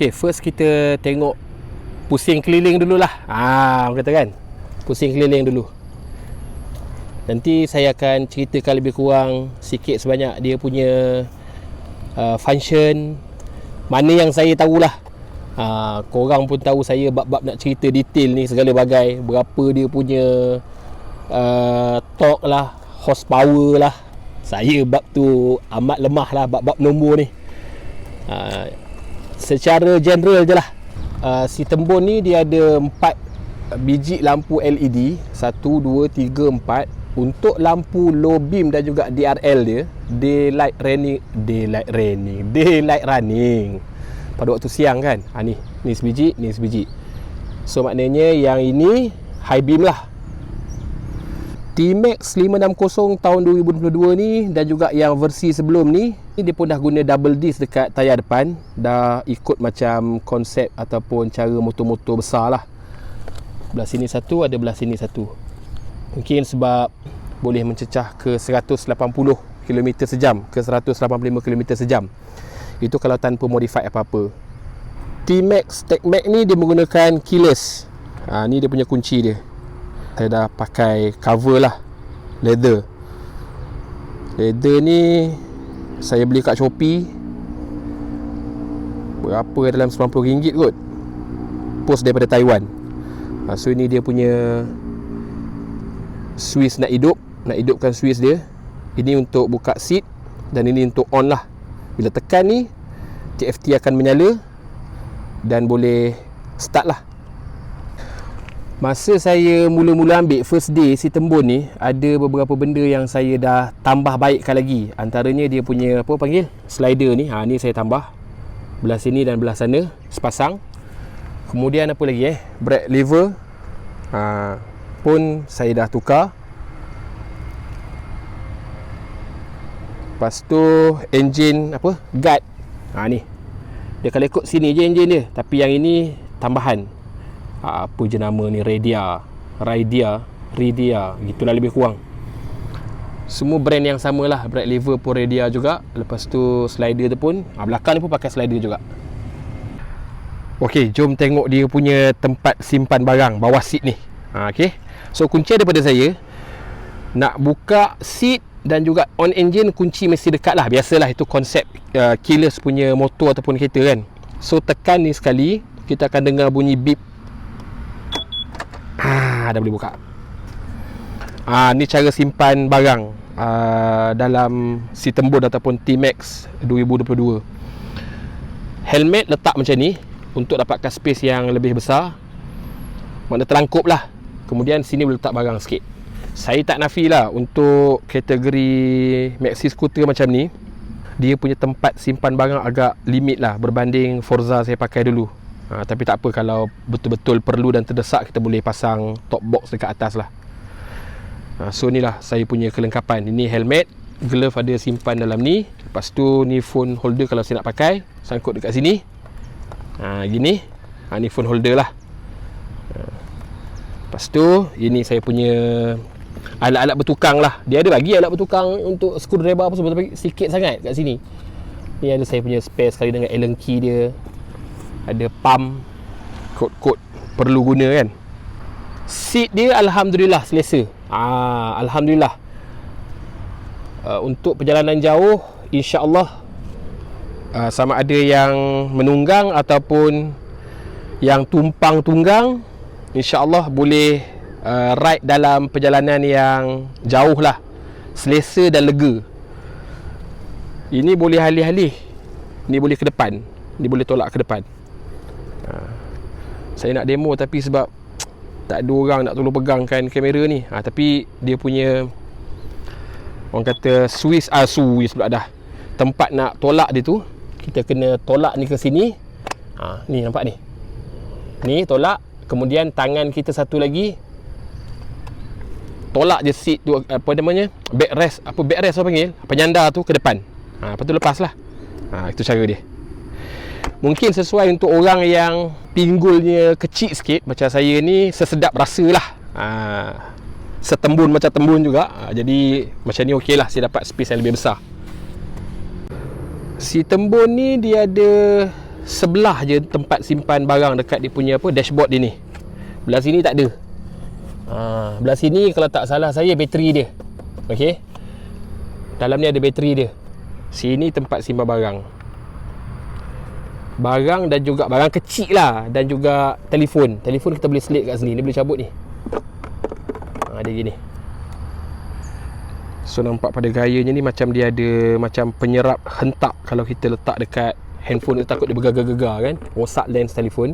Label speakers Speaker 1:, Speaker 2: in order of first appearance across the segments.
Speaker 1: Okay, first kita tengok pusing keliling dululah. Orang kata kan, pusing keliling dulu. Nanti saya akan ceritakan lebih kurang sikit sebanyak dia punya function. Mana yang saya tahulah. Korang pun tahu saya bab-bab nak cerita detail ni segala bagai. Berapa dia punya torque lah, horsepower lah. Saya bab tu amat lemah lah, bab-bab nombor ni. Secara general je lah. Si Tembun ni dia ada 4 biji lampu LED. 1, 2, 3, 4. Untuk lampu low beam dan juga DRL dia, daylight running pada waktu siang kan. Ni sebiji, ni sebiji. So maknanya yang ini high beam lah. T-Max 560 tahun 2022 ni dan juga yang versi sebelum ni, dia pun dah guna double disc dekat tayar depan. Dah ikut macam konsep ataupun cara motor-motor besar lah. Belah sini satu, ada belah sini satu. Mungkin sebab boleh mencecah ke 180 km sejam, ke 185 km sejam. Itu kalau tanpa modify apa-apa. T-Max TechMax ni dia menggunakan keyless. Ni dia punya kunci dia. Saya dah pakai cover lah, leather ni saya beli kat Shopee. Berapa, dalam RM90 kot. Post daripada Taiwan. So ini dia punya Swiss nak hidupkan Swiss dia. Ini untuk buka seat dan ini untuk on lah. Bila tekan ni, TFT akan menyala dan boleh start lah. Masa saya mula-mula ambil first day si Tembun ni, ada beberapa benda yang saya dah tambah baikkan lagi. Antaranya dia punya slider ni. Ni saya tambah belah sini dan belah sana sepasang. Kemudian apa lagi brake lever pun saya dah tukar. Lepas tu engine guard. Ni dia kalau ikut sini je engine dia, tapi yang ini tambahan. Apa je nama ni, Raidia, gitulah lebih kurang. Semua brand yang sama lah. Brake lever pun Raidia juga. Lepas tu slider tu pun belakang ni pun pakai slider juga. Okey, jom tengok dia punya tempat simpan barang bawah seat ni. Okey, so kunci daripada saya. Nak buka seat dan juga on engine, kunci mesti dekat lah. Biasalah, itu konsep keyless punya motor ataupun kereta kan. So tekan ni sekali, kita akan dengar bunyi beep. Dah boleh buka. Ni cara simpan barang dalam si Tembun ataupun T-Max 2022. Helmet letak macam ni untuk dapatkan space yang lebih besar. Makna terlangkup lah. Kemudian sini boleh letak barang sikit. Saya tak nafi lah, untuk kategori maxi scooter macam ni, dia punya tempat simpan barang agak limit lah berbanding Forza saya pakai dulu. Tapi tak apa, kalau betul-betul perlu dan terdesak, kita boleh pasang top box dekat atas lah. So ni lah saya punya kelengkapan. Ini helmet, glove ada simpan dalam ni. Lepas tu ni phone holder kalau saya nak pakai, sangkut dekat sini. Gini. Ni phone holder lah. Lepas tu ini saya punya alat-alat bertukang lah. Dia ada bagi alat bertukang untuk screwdriver apa semua, tapi sikit sangat kat sini. Ni ada saya punya spare sekali dengan Allen key dia. Ada pump, kod-kod perlu guna kan. Seat dia alhamdulillah selesa. Alhamdulillah. Untuk perjalanan jauh, insya-Allah sama ada yang menunggang ataupun yang tumpang tunggang, insya-Allah boleh ride dalam perjalanan yang jauh lah, selesa dan lega. Ini boleh alih-alih, ni boleh ke depan, ni boleh tolak ke depan. Saya nak demo tapi sebab tak ada orang nak tolong pegangkan kamera ni. Tapi dia punya, orang kata Swiss pula dah. Tempat nak tolak dia tu, kita kena tolak ni ke sini. Ni nampak ni. Ni tolak, kemudian tangan kita satu lagi tolak je seat tu, backrest apa panggil, penyandar tu ke depan. Lepas tu lepas lah. Itu cara dia. Mungkin sesuai untuk orang yang pinggulnya kecil sikit macam saya ni, sesedap rasa lah. Setembun macam Tembun juga. Jadi macam ni okey lah, saya dapat space yang lebih besar. Si Tembun ni dia ada sebelah je tempat simpan barang dekat dia punya apa, dashboard dia ni. Belah sini tak ada. Belah sini kalau tak salah saya bateri dia. Okey. Dalam ni ada bateri dia. Sini tempat simpan barang. Barang dan juga barang kecil lah, dan juga telefon. Telefon kita boleh selit kat sini. Ni boleh cabut ni. Dia gini. So nampak pada gayanya ni macam dia ada macam penyerap hentak kalau kita letak dekat handphone tu, takut dia bergegar-gegar kan, rosak lens telefon,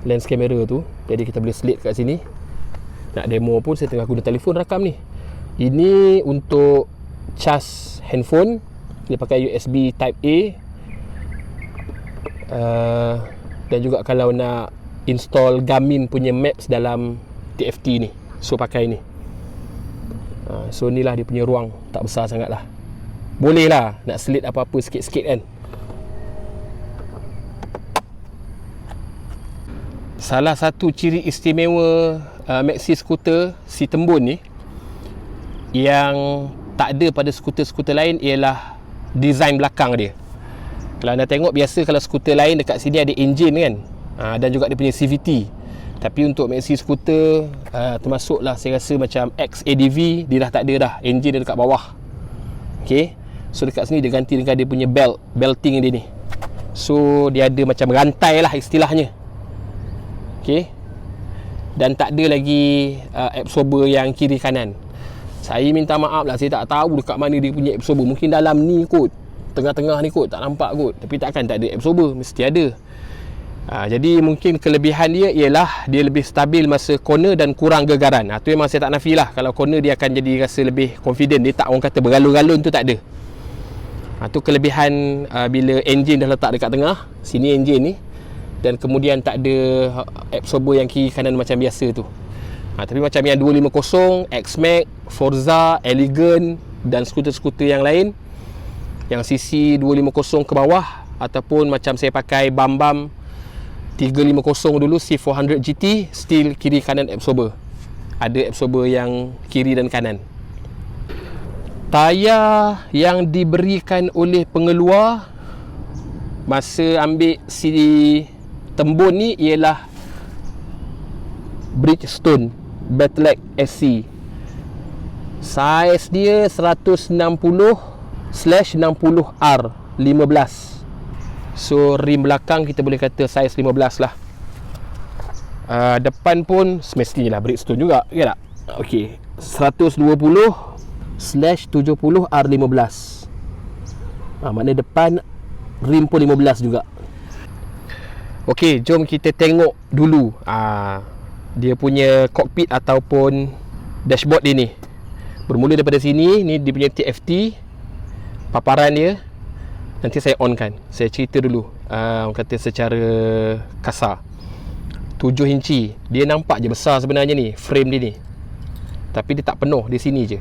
Speaker 1: lens kamera tu. Jadi kita boleh selit kat sini. Nak demo pun saya tengah guna telefon rakam ni. Ini untuk cas handphone. Dia pakai USB type A. Dan juga kalau nak install Garmin punya maps dalam TFT ni, so pakai ni. So ni lah dia punya ruang, tak besar sangat lah. Boleh lah nak selit apa-apa sikit-sikit kan. Salah satu ciri istimewa Maxi Scooter si Tembun ni yang tak ada pada skuter-skuter lain ialah design belakang dia. Kalau anda tengok, biasa kalau skuter lain dekat sini ada enjin kan, dan juga dia punya CVT. Tapi untuk Maxi Scooter, termasuklah saya rasa macam XADV, dia dah tak ada dah, enjin dia dekat bawah. Okay, so dekat sini dia ganti dengan dia punya belting dia ni. So dia ada macam rantai lah istilahnya. Okay, dan tak ada lagi absorber yang kiri kanan. Saya minta maaf lah, saya tak tahu dekat mana dia punya absorber. Mungkin dalam ni kot, tengah-tengah ni kot, tak nampak kot. Tapi takkan tak ada absorber, mesti ada. Jadi mungkin kelebihan dia ialah dia lebih stabil masa corner dan kurang gegaran. Tu memang saya tak nafi lah. Kalau corner dia akan jadi rasa lebih confident. Dia tak, orang kata bergalun-galun tu tak ada. Tu kelebihan bila enjin dah letak dekat tengah. Sini enjin ni. Dan kemudian tak ada absorber yang kiri kanan macam biasa tu. Tapi macam yang 250, X-Max, Forza, Elegant dan skuter-skuter yang lain, yang CC 250 ke bawah, ataupun macam saya pakai Bam 350 dulu, C400 GT, still kiri kanan absorber. Ada absorber yang kiri dan kanan. Tayar yang diberikan oleh pengeluar masa ambil si Tembun ni ialah Bridgestone Battleax SC. Saiz dia 160/60R 15. So rim belakang kita boleh kata saiz 15 lah. Depan pun semestinya lah Bridgestone juga, ya tak? Okey, 120/70R 15. Maknanya depan rim pun 15 juga. Okey, jom kita tengok dulu dia punya cockpit ataupun dashboard dia ni. Bermula daripada sini, ni dia punya TFT, paparan dia. Nanti saya onkan. Saya cerita dulu, orang kata secara kasar. 7 inci. Dia nampak je besar sebenarnya ni, frame dia ni. Tapi dia tak penuh, di sini je.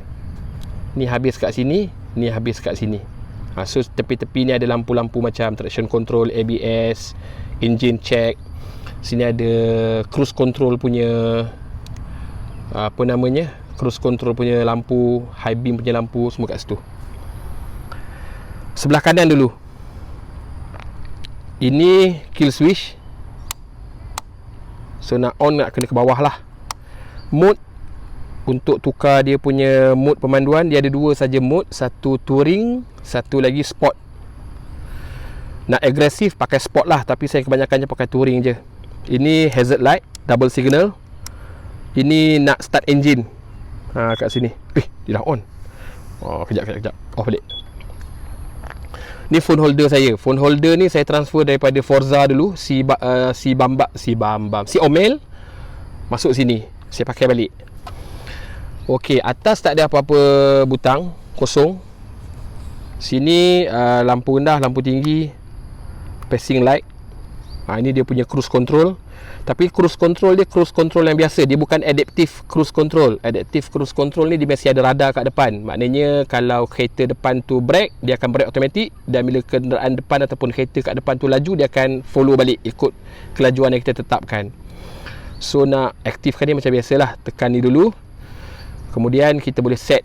Speaker 1: Ni habis kat sini, ni habis kat sini. So tepi-tepi ni ada lampu-lampu macam traction control, ABS, engine check. Sini ada cruise control punya, apa namanya, cruise control punya lampu, high beam punya lampu, semua kat situ. Sebelah kanan dulu, ini kill switch. So nak on, nak kena ke bawah lah. Mode, untuk tukar dia punya mode pemanduan, dia ada dua saja mode. Satu touring, satu lagi sport. Nak agresif pakai sport lah, tapi saya kebanyakannya pakai touring je. Ini hazard light, double signal. Ini nak start engine, kat sini. Dia dah on. Kejap. Off balik. Ni phone holder saya. Phone holder ni saya transfer daripada Forza dulu, si Omel, masuk sini. Saya pakai balik. Okey, atas tak ada apa-apa butang, kosong. Sini lampu rendah, lampu tinggi, passing light. Ini dia punya cruise control. Tapi cruise control dia cruise control yang biasa. Dia bukan adaptive cruise control. Adaptive cruise control ni dia mesti ada radar kat depan. Maknanya kalau kereta depan tu brake, dia akan brake automatik. Dan bila kenderaan depan ataupun kereta kat depan tu laju, dia akan follow balik, ikut kelajuan yang kita tetapkan. So nak aktifkan dia macam biasalah. Tekan ni dulu. Kemudian kita boleh set.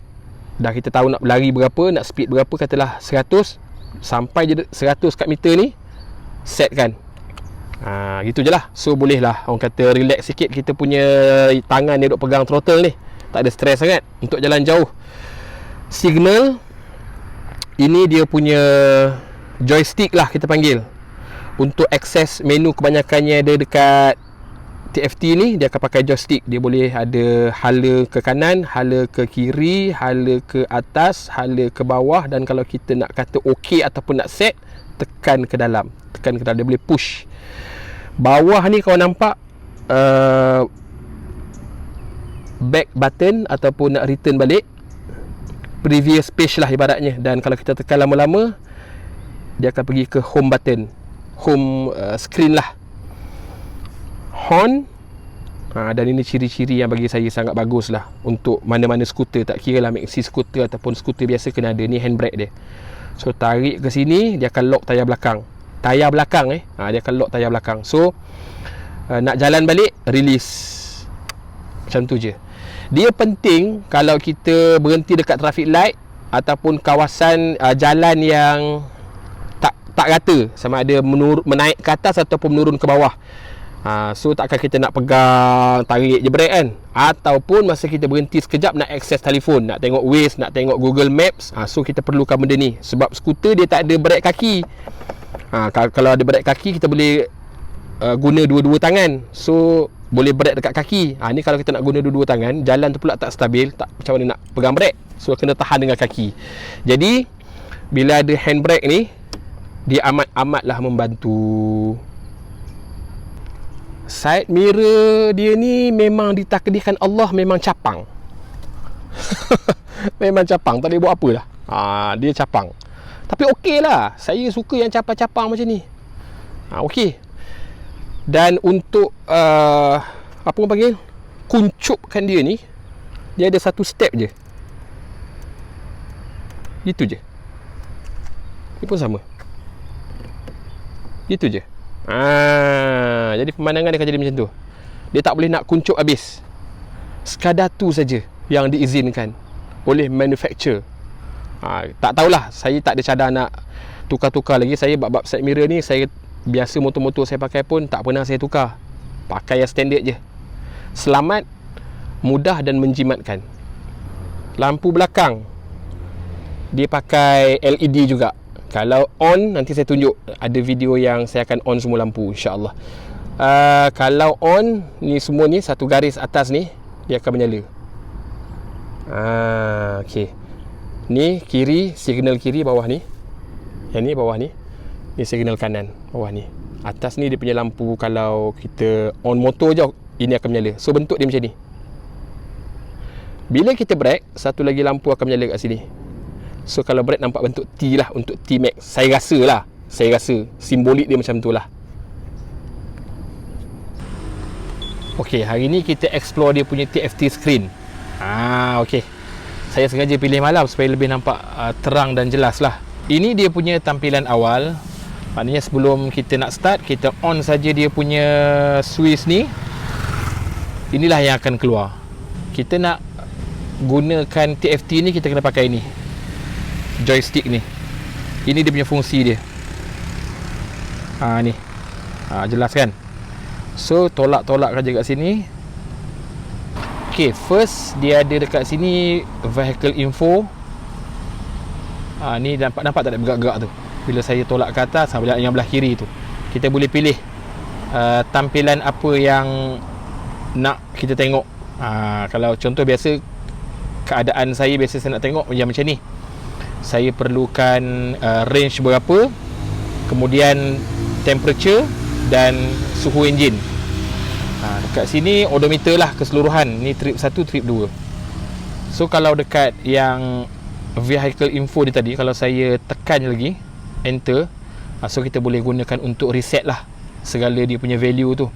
Speaker 1: Dah kita tahu nak berlari berapa, nak speed berapa, katalah 100. Sampai je 100 kat meter ni, set kan. Gitu je lah. So boleh lah orang kata relax sikit, kita punya tangan ni duk pegang throttle ni, tak ada stres sangat untuk jalan jauh. Signal ini dia punya joystick lah kita panggil. Untuk akses menu kebanyakannya dia dekat TFT ni, dia akan pakai joystick. Dia boleh ada hala ke kanan, hala ke kiri, hala ke atas, hala ke bawah. Dan kalau kita nak kata OK ataupun nak set, tekan ke dalam. Dia boleh push. Bawah ni kau nampak back button ataupun nak return balik, previous page lah ibaratnya. Dan kalau kita tekan lama-lama, dia akan pergi ke home button, home screen lah. Horn, dan ini ciri-ciri yang bagi saya sangat bagus lah untuk mana-mana skuter, tak kira lah maxi skuter ataupun skuter biasa, kena ada ni handbrake dia. So tarik ke sini, dia akan lock tayar belakang. Dia akan lock tayar belakang. So nak jalan balik, release. Macam tu je. Dia penting kalau kita berhenti dekat traffic light ataupun kawasan jalan yang tak rata, sama ada menaik ke atas ataupun menurun ke bawah. So takkan kita nak pegang, tarik je brake kan. Ataupun masa kita berhenti sekejap nak akses telefon, nak tengok Waze, nak tengok Google Maps, so kita perlukan benda ni. Sebab skuter dia tak ada brake kaki. Kalau ada brake kaki, kita boleh guna dua-dua tangan. So boleh brake dekat kaki. Ni kalau kita nak guna dua-dua tangan, jalan tu pula tak stabil, tak macam mana nak pegang brake. So kena tahan dengan kaki. Jadi bila ada handbrake ni, dia amat-amatlah membantu. Side mirror dia ni memang ditakdirkan Allah, memang capang. Memang capang, tak boleh buat apa lah. Dia capang. Tapi okey lah, saya suka yang capang-capang macam ni. Okey. Dan untuk apa orang panggil, kuncupkan dia ni, dia ada satu step je. Gitu je. Ni pun sama. Gitu je. Jadi pemandangan dia akan jadi macam tu. Dia tak boleh nak kuncup habis. Sekadar tu saja yang diizinkan oleh manufacturer. Tak tahulah, saya tak ada cadar nak tukar-tukar lagi. Saya bab-bab side mirror ni, saya biasa motor-motor saya pakai pun tak pernah saya tukar. Pakai yang standard je. Selamat, mudah dan menjimatkan. Lampu belakang dia pakai LED juga. Kalau on, nanti saya tunjuk, ada video yang saya akan on semua lampu, insyaAllah. Kalau on, ni semua ni, satu garis atas ni, dia akan menyala. Okay. Ni kiri, signal kiri bawah ni. Yang ni bawah ni. Ni signal kanan bawah ni. Atas ni dia punya lampu, kalau kita on motor je, ini akan menyala. So bentuk dia macam ni. Bila kita brake, satu lagi lampu akan menyala kat sini. So kalau brake nampak bentuk T lah, untuk T-Max. Saya rasa simbolik dia macam tu lah. Okay, hari ni kita explore dia punya TFT screen. Okay. Saya sengaja pilih malam supaya lebih nampak terang dan jelas lah. Ini dia punya tampilan awal. Maknanya sebelum kita nak start, kita on saja dia punya switch ni. Inilah yang akan keluar. Kita nak gunakan TFT ni, kita kena pakai ni, joystick ni. Ini dia punya fungsi dia. Ni. Jelas kan? So tolak-tolak saja kat sini. Okay, first dia ada dekat sini vehicle info. Ni nampak tak ada bergerak-gerak tu. Bila saya tolak ke atas, yang belah kiri tu, kita boleh pilih tampilan apa yang nak kita tengok. Kalau contoh biasa, keadaan saya biasa saya nak tengok yang macam ni. Saya perlukan range berapa, kemudian temperature dan suhu enjin. Dekat sini odometer lah keseluruhan. Ni trip 1, trip 2. So kalau dekat yang vehicle info ni tadi, kalau saya tekan lagi enter, so kita boleh gunakan untuk reset lah segala dia punya value tu.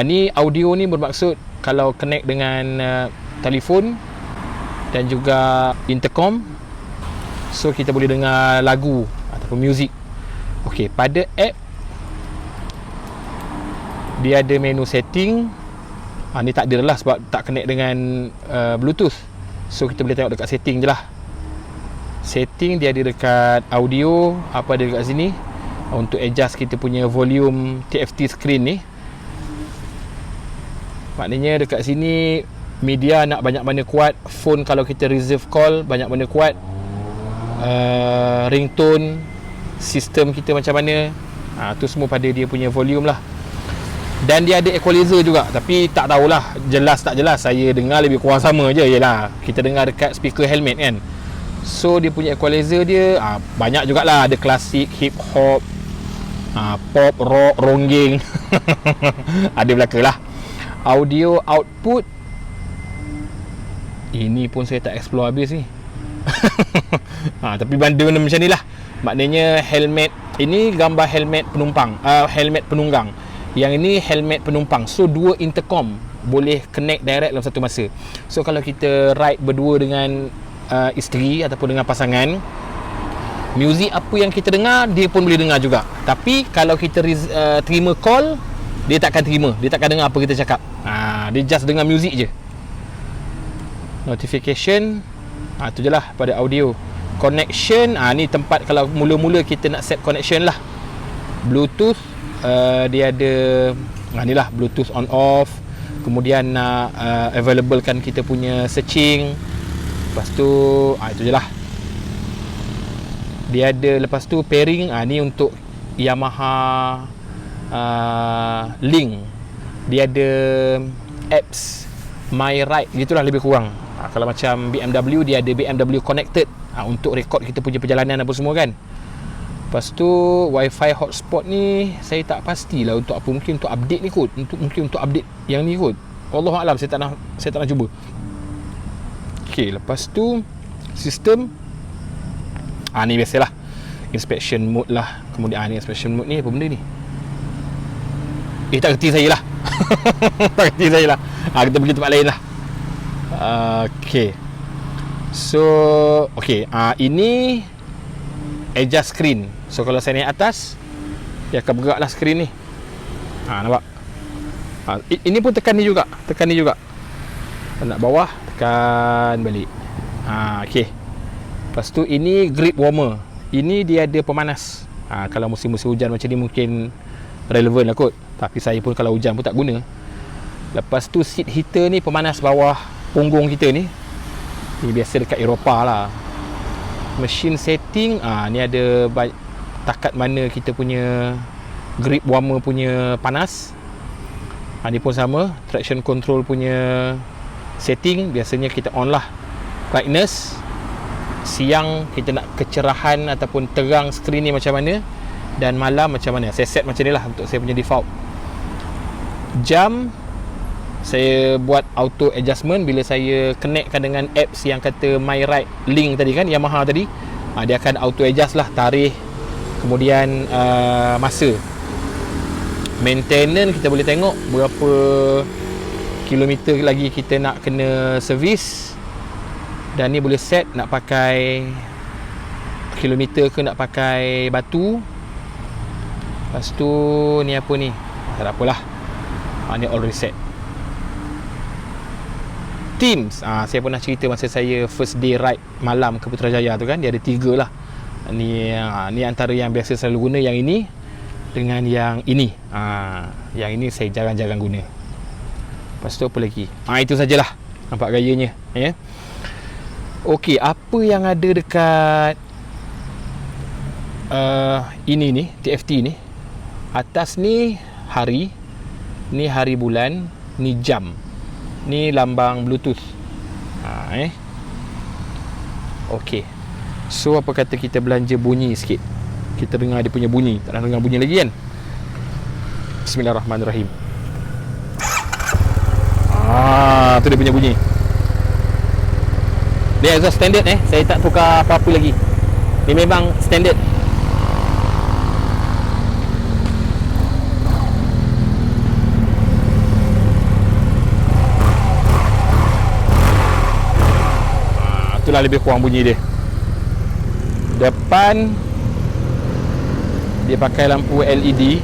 Speaker 1: Ni audio ni bermaksud kalau connect dengan telefon dan juga intercom, so kita boleh dengar lagu ataupun muzik. Okey, pada app dia ada menu setting. Ni tak ada lah sebab tak connect dengan Bluetooth. So kita boleh tengok dekat setting je lah. Setting dia ada dekat audio, apa ada dekat sini. untuk adjust kita punya volume TFT screen ni. Maknanya dekat sini media nak banyak mana kuat, phone kalau kita reserve call banyak mana kuat, ringtone sistem kita macam mana, tu semua pada dia punya volume lah. Dan dia ada equalizer juga, tapi tak tahulah jelas tak jelas, saya dengar lebih kurang sama je. Yelah, kita dengar dekat speaker helmet kan, so dia punya equalizer dia banyak jugalah, ada klasik, hip hop, pop, rock, ronggeng ada belaka lah. Audio output ini pun saya tak explore habis ni tapi benda macam ni lah. Maknanya helmet ini gambar helmet penumpang, helmet penunggang. Yang ini helmet penumpang, so dua intercom boleh connect direct dalam satu masa. So kalau kita ride berdua dengan isteri ataupun dengan pasangan, muzik apa yang kita dengar dia pun boleh dengar juga. Tapi kalau kita terima call, dia takkan terima, dia takkan dengar apa kita cakap. Dia just dengar muzik je. Notification, tu je lah pada audio. Connection, ni tempat kalau mula-mula kita nak set connection lah. Bluetooth, dia ada ni lah, Bluetooth on off. Kemudian nak available kan kita punya searching. Lepas tu itu je lah. Dia ada, lepas tu pairing, ni untuk Yamaha Link. Dia ada apps My Ride gitulah lebih kurang. Kalau macam BMW, dia ada BMW Connected untuk rekod kita punya perjalanan apa semua kan. Lepas tu Wi-Fi hotspot ni saya tak pastilah untuk apa, mungkin untuk update ni kot, mungkin untuk update yang ni kot. Wallahualam, saya tak nak cuba. Okey, lepas tu sistem ni biasalah, inspection mode lah. Kemudian ni inspection mode ni apa benda ni? Tak kerti saya lah tak kerti saya lah. Kita pergi tempat lain lah. Okay, so ini adjust screen. So kalau saya naik atas, dia akan bergerak lah screen ni. Nampak? Ini pun tekan ni juga. Nak bawah, tekan balik. Okay. Lepas tu ini grip warmer. Ini dia ada pemanas. Kalau musim-musim hujan macam ni mungkin relevan lah kot. Tapi saya pun kalau hujan pun tak guna. Lepas tu seat heater ni pemanas bawah punggung kita ni. Ni biasa dekat Eropah lah. Machine setting, ni ada takat mana kita punya grip warmer punya panas. Ni pun sama, traction control punya setting. Biasanya kita on lah brightness. Siang kita nak kecerahan ataupun terang skrin ni macam mana, dan malam macam mana. Saya set macam ni lah untuk saya punya default. Jam saya buat auto adjustment bila saya connectkan dengan apps yang kata My Ride Link tadi kan, Yamaha tadi. Dia akan auto adjust lah tarikh, kemudian masa. Maintenance kita boleh tengok berapa kilometer lagi kita nak kena servis. Dan ni boleh set nak pakai kilometer ke nak pakai batu. Lepas tu ni apa ni? Tak apalah. Ni all reset. Teams, saya pernah cerita masa saya first day ride malam ke Putrajaya tu kan, dia ada 3 lah. Ni antara yang biasa selalu guna, yang ini dengan yang ini. Yang ini saya jarang-jarang guna. Lepas tu apa lagi? Itu sajalah. Nampak gayanya, ya. Okey, apa yang ada dekat ini ni, TFT ni. Atas ni hari, ni hari bulan, ni jam, ni lambang Bluetooth. Okey. So apa kata kita belanja bunyi sikit. Kita dengar dia punya bunyi. Tak nak dengar bunyi lagi kan? Bismillahirrahmanirrahim. Tu dia punya bunyi. Dia exhaust standard saya tak tukar apa-apa lagi. Dia memang standard. Itulah lebih kurang bunyi dia. Depan dia pakai lampu LED.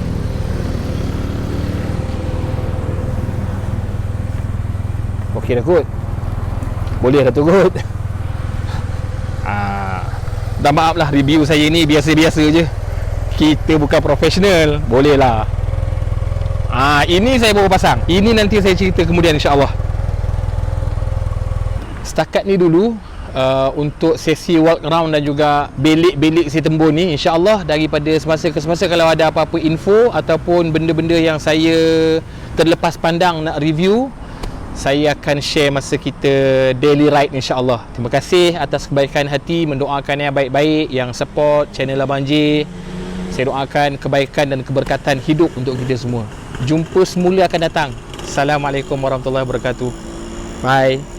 Speaker 1: Okey dah kot. Boleh dah tu kot. Dah maaf lah, review saya ni biasa-biasa je. Kita bukan profesional. Boleh lah. Ini saya baru pasang. Ini nanti saya cerita kemudian insya-Allah. Setakat ni dulu untuk sesi walk around dan juga belik-belik si Tembun ni, insya-Allah daripada semasa ke semasa kalau ada apa-apa info ataupun benda-benda yang saya terlepas pandang nak review, saya akan share masa kita daily ride insya-Allah. Terima kasih atas kebaikan hati, mendoakan yang baik-baik, yang support channel Abang J. Saya doakan kebaikan dan keberkatan hidup untuk kita semua. Jumpa semula akan datang. Assalamualaikum warahmatullahi wabarakatuh. Bye.